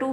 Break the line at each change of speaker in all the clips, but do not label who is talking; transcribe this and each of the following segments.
to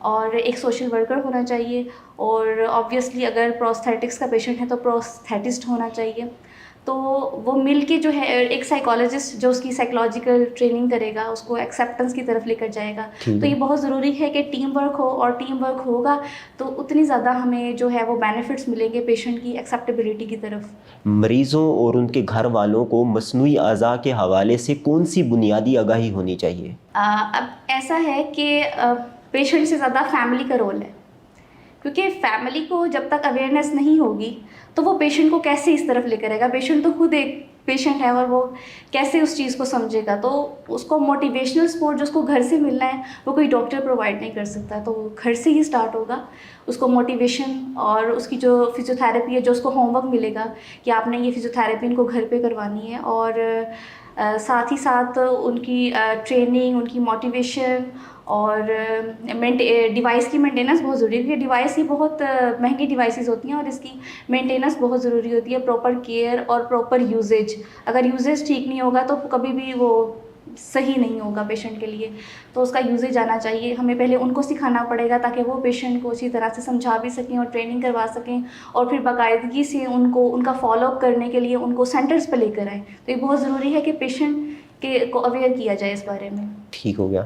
اور ایک social worker ہونا چاہیے، اور آبویسلی اگر پروستھیٹکس کا پیشنٹ ہے تو پروستھیٹسٹ ہونا چاہیے. تو وہ مل کے جو ہے ایک سائیکالوجسٹ جو اس کی سائیکولوجیکل ٹریننگ کرے گا، اس کو ایکسیپٹنس کی طرف لے کر جائے گا. تو یہ بہت ضروری ہے کہ ٹیم ورک ہو، اور ٹیم ورک ہوگا تو اتنی زیادہ ہمیں جو ہے وہ بینیفٹس ملیں گے پیشنٹ کی ایکسیپٹیبلٹی کی طرف.
مریضوں اور ان کے گھر والوں کو مصنوعی اعضاء کے حوالے سے کون سی بنیادی آگاہی ہونی چاہیے؟
اب ایسا ہے کہ پیشنٹ سے زیادہ فیملی کا رول ہے، کیونکہ فیملی کو جب تک اویئرنیس نہیں ہوگی تو وہ پیشنٹ کو کیسے اس طرف لے کر آئے گا. پیشنٹ تو خود ایک پیشنٹ ہے اور وہ کیسے اس چیز کو سمجھے گا. تو اس کو موٹیویشنل سپورٹ جو اس کو گھر سے ملنا ہے وہ کوئی ڈاکٹر پرووائڈ نہیں کر سکتا. تو وہ گھر سے ہی اسٹارٹ ہوگا. اس کو موٹیویشن اور اس کی جو فزیوتھیراپی ہے، جو اس کو ہوم ورک ملے گا کہ آپ نے یہ فزیوتھیراپی ان کو گھر پہ کروانی ہے، اور ساتھ ہی ساتھ ان کی ٹریننگ، ان کی موٹیویشن، اور ڈیوائس کی مینٹیننس بہت ضروری ہے، کیونکہ ڈیوائس ہی بہت مہنگی ڈیوائسز ہوتی ہیں اور اس کی مینٹیننس بہت ضروری ہوتی ہے. پراپر کیئر اور پراپر یوزیج، اگر یوزیج ٹھیک نہیں ہوگا تو کبھی بھی وہ صحیح نہیں ہوگا پیشنٹ کے لیے. تو اس کا یوزیج آنا چاہیے. ہمیں پہلے ان کو سکھانا پڑے گا تاکہ وہ پیشنٹ کو اچھی طرح سے سمجھا بھی سکیں اور ٹریننگ کروا سکیں، اور پھر باقاعدگی سے ان کا فالو اپ کرنے کے لیے ان کو سینٹرز پہ لے کر آئیں. تو یہ بہت ضروری ہے کہ پیشنٹ کو اویئر کیا جائے اس بارے میں.
ٹھیک ہو گیا.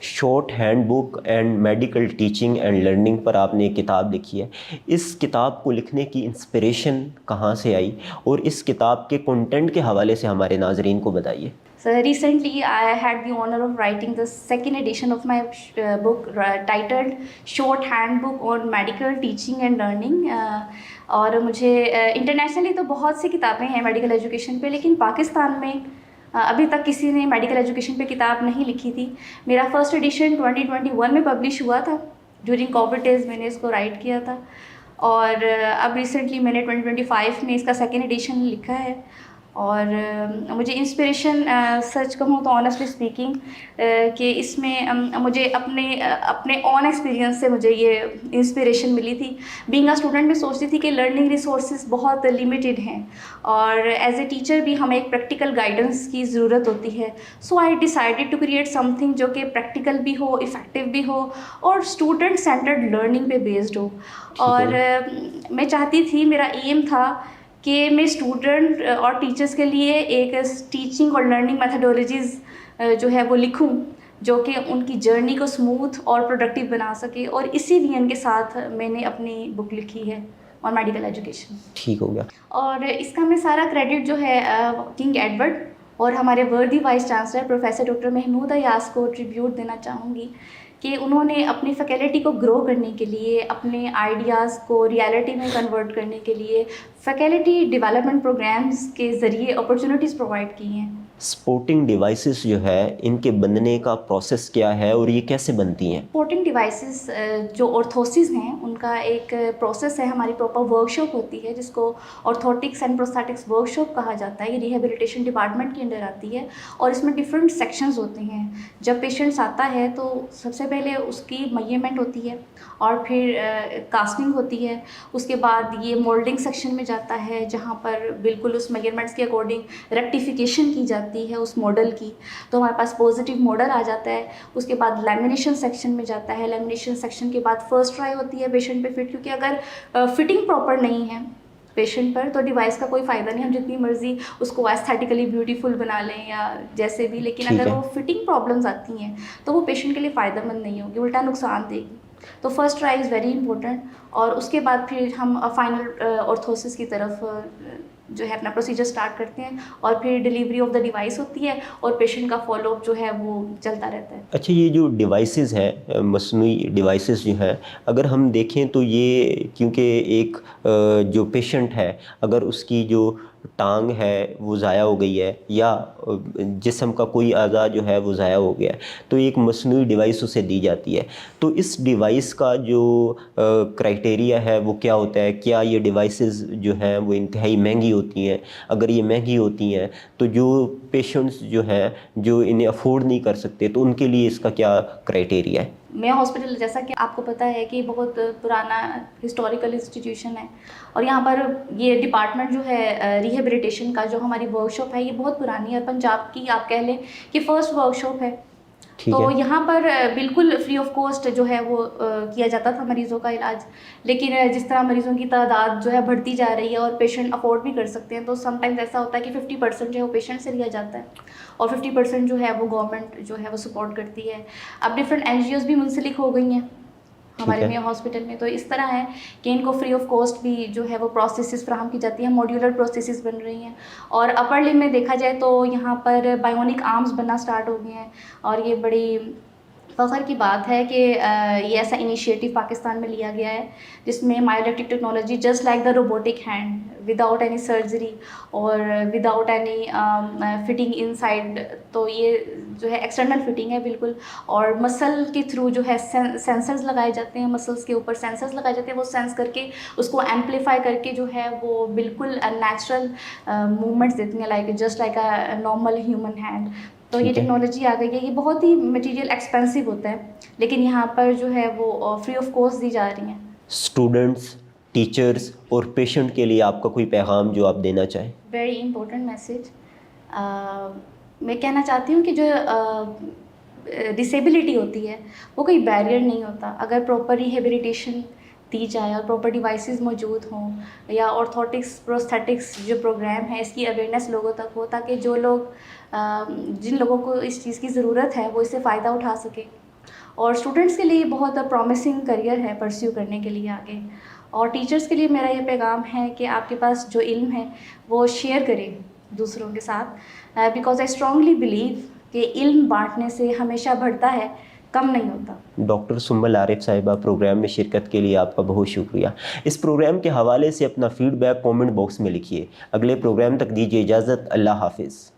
Shorthand book and medical teaching and learning پر آپ نے ایک کتاب لکھی ہے. اس کتاب کو لکھنے کی انسپریشن کہاں سے آئی، اور اس کتاب کے کنٹینٹ کے حوالے سے ہمارے ناظرین کو بتائیے.
So recently I had the honor of writing the second edition of my book titled Short Handbook on Medical Teaching and Learning. اور مجھے انٹرنیشنلی تو بہت سی کتابیں ہیں میڈیکل ایجوکیشن پہ، لیکن پاکستان میں ابھی تک کسی نے میڈیکل ایجوکیشن پہ کتاب نہیں لکھی تھی. میرا فرسٹ ایڈیشن 2021 میں پبلش ہوا تھا. ڈیورنگ کووڈ ڈیز میں نے اس کو رائٹ کیا تھا، اور اب ریسنٹلی میں نے 2025 میں اس کا سیکنڈ ایڈیشن لکھا ہے. اور مجھے انسپریشن سچ کہوں تو آنیسٹلی اسپیکنگ کہ اس میں مجھے اپنے اون ایکسپیرینس سے مجھے یہ انسپریشن ملی تھی. بینگ اے اسٹوڈنٹ میں سوچتی تھی کہ لرننگ ریسورسز بہت لمیٹیڈ ہیں، اور ایز اے ٹیچر بھی ہمیں ایک پریکٹیکل گائیڈنس کی ضرورت ہوتی ہے. So I decided to create something جو کہ پریکٹیکل بھی ہو، افیکٹو بھی ہو، اور اسٹوڈنٹ سینٹرڈ لرننگ پہ بیسڈ ہو. اور میں چاہتی تھی، میرا ایم تھا کہ میں اسٹوڈنٹ اور ٹیچرس کے لیے ایک ٹیچنگ اور لرننگ میتھڈولوجیز جو ہے وہ لکھوں جو کہ ان کی جرنی کو اسموتھ اور پروڈکٹیو بنا سکے. اور اسی وین کے ساتھ میں نے اپنی بک لکھی ہے آن میڈیکل ایجوکیشن.
ٹھیک ہو گیا.
اور اس کا میں سارا کریڈٹ جو ہے کنگ ایڈورڈ اور ہمارے worthy vice chancellor professor doctor Mahmood Ayaz کو ٹریبیوٹ دینا چاہوں گی کہ انہوں نے اپنی فیکلٹی کو گرو کرنے کے لیے، اپنے آئیڈیاز کو ریالٹی میں کنورٹ کرنے کے لیے فیکلٹی ڈیولپمنٹ پروگرامز کے ذریعے اپرچونیٹیز پرووائڈ کی ہیں.
سپورٹنگ ڈیوائسز جو ہے ان کے بننے کا پروسیس کیا ہے اور یہ کیسے بنتی ہیں؟
سپورٹنگ ڈیوائسز جو آرتھوسز ہیں ان کا ایک پروسیس ہے. ہماری پراپر ورک شاپ ہوتی ہے جس کو آرتھوٹکس اینڈ پروستھیٹکس ورک شاپ کہا جاتا ہے. یہ ریہیبلیٹیشن ڈپارٹمنٹ کے انڈر آتی ہے، اور اس میں ڈفرینٹ سیکشنز ہوتے ہیں. جب پیشنٹس آتا ہے تو سب سے پہلے اس کی میجرمنٹ ہوتی ہے، اور پھر کاسٹنگ ہوتی ہے. اس کے بعد یہ مولڈنگ سیکشن میں جاتا ہے جہاں پر بالکل اس میجرمنٹس کے اکارڈنگ ریکٹیفیکیشن کی جاتی ہے اس ماڈل کی. تو ہمارے پاس پازیٹیو ماڈل آ جاتا ہے. اس کے بعد لیمینیشن سیکشن میں جاتا ہے. لیمینیشن سیکشن کے بعد فرسٹ ٹرائی ہوتی ہے پیشنٹ پہ فٹ، کیونکہ اگر فٹنگ پراپر نہیں ہے پیشنٹ پر تو ڈیوائس کا کوئی فائدہ نہیں. ہم جتنی مرضی اس کو ایستھیٹیکلی بیوٹیفل بنا لیں یا جیسے بھی، لیکن اگر وہ فٹنگ پرابلمس آتی ہیں تو وہ پیشنٹ کے لیے فائدہ مند نہیں ہوگی، الٹا نقصان دے گی. تو first try is very important. اور اس کے بعد پھر ہم فائنل آرتھوسس کی طرف جو ہے اپنا پروسیجر سٹارٹ کرتے ہیں، اور پھر ڈیلیوری آف دا ڈیوائس ہوتی ہے اور پیشنٹ کا فالو اپ جو ہے وہ چلتا رہتا ہے.
اچھا، یہ جو ڈیوائسز ہیں، مصنوعی ڈیوائسز جو ہیں، اگر ہم دیکھیں تو یہ کیونکہ ایک جو پیشنٹ ہے اگر اس کی جو ٹانگ ہے وہ ضائع ہو گئی ہے یا جسم کا کوئی اعضاء جو ہے وہ ضائع ہو گیا ہے تو ایک مصنوعی ڈیوائس اسے دی جاتی ہے. تو اس ڈیوائس کا جو کرائٹیریا ہے وہ کیا ہوتا ہے؟ کیا یہ ڈیوائسز جو ہیں وہ انتہائی مہنگی ہوتی ہیں؟ اگر یہ مہنگی ہوتی ہیں تو جو پیشنٹس جو ہیں جو انہیں افورڈ نہیں کر سکتے تو ان کے لیے اس کا کیا کرائٹیریا ہے؟
میں ہاسپٹل، جیسا کہ آپ کو پتہ ہے کہ بہت پرانا ہسٹوریکل انسٹیٹیوشن ہے، اور یہاں پر یہ ڈپارٹمنٹ جو ہے ریہیبلیٹیشن کا جو ہماری ورک شاپ ہے یہ بہت پرانی ہے. پنجاب کی آپ کہہ لیں کہ فرسٹ ورک شاپ ہے.
ٹھیک
تو
ہے.
یہاں پر بالکل فری آف کاسٹ جو ہے وہ کیا جاتا تھا مریضوں کا علاج، لیکن جس طرح مریضوں کی تعداد جو ہے بڑھتی جا رہی ہے اور پیشنٹ افورڈ بھی کر سکتے ہیں، تو سم ٹائمز ایسا ہوتا ہے کہ 50% جو ہے وہ پیشنٹ سے لیا جاتا ہے اور 50% جو ہے وہ گورنمنٹ جو ہے وہ سپورٹ کرتی ہے. اب ڈفرینٹ NGOs بھی منسلک ہو گئی ہیں ہمارے میں ہاسپٹل میں، تو اس طرح ہے کہ ان کو فری آف کاسٹ بھی جو ہے وہ پروسیسز فراہم کی جاتی ہیں، ماڈیولر پروسیسز بن رہی ہیں. اور اپر لم میں دیکھا جائے تو یہاں پر بائیونک آرمز بننا سٹارٹ ہو گئے ہیں، اور یہ بڑی فخر کی بات ہے کہ یہ ایسا انیشیٹو پاکستان میں لیا گیا ہے جس میں myoelectric technology just like the robotic hand without any surgery اور without any fitting inside, تو یہ جو ہے ایکسٹرنل فٹنگ ہے بالکل، اور مسل کے تھرو جو ہے سینسرز لگائے جاتے ہیں، مسلس کے اوپر سینسرز لگائے جاتے ہیں، وہ سینس کر کے اس کو ایمپلیفائی کر کے جو ہے وہ بالکل نیچرل موومنٹس دیتی ہیں، like just like a normal human hand. تو یہ ٹیکنالوجی آ گئی ہے. یہ بہت ہی مٹیریل ایکسپینسو ہوتا ہے، لیکن یہاں پر جو ہے وہ فری آف کاسٹ دی جا رہی ہیں.
اسٹوڈنٹس، ٹیچرز اور پیشنٹ کے لیے آپ کا کوئی پیغام جو آپ دینا چاہیں؟
Very important message. میں کہنا چاہتی ہوں کہ جو ڈسیبلٹی ہوتی ہے وہ کوئی بیریئر نہیں ہوتا. اگر پراپر ریہیبلیٹیشن دی جائے اور پراپر ڈیوائسز موجود ہوں، یا آرتھوٹکس پروستھیٹکس جو پروگرام ہے اس کی اویئرنیس لوگوں تک ہو، تاکہ جو لوگ جن لوگوں کو اس چیز کی ضرورت ہے وہ اس سے فائدہ اٹھا سکیں. اور اسٹوڈنٹس کے لیے بہت پرومسنگ کریئر ہے پرسیو کرنے کے لیے آگے. اور ٹیچرس کے لیے میرا یہ پیغام ہے کہ آپ کے پاس جو علم ہے وہ شیئر کریں دوسروں کے ساتھ، بیکاز آئی اسٹرانگلی بلیو کہ علم بانٹنے سے ہمیشہ بڑھتا ہے، کم نہیں ہوتا.
ڈاکٹر سنبل عارف صاحبہ، پروگرام میں شرکت کے لیے آپ کا بہت شکریہ. اس پروگرام کے حوالے سے اپنا فیڈ بیک کومنٹ باکس میں لکھیے. اگلے پروگرام تک دیجیے اجازت. اللہ حافظ.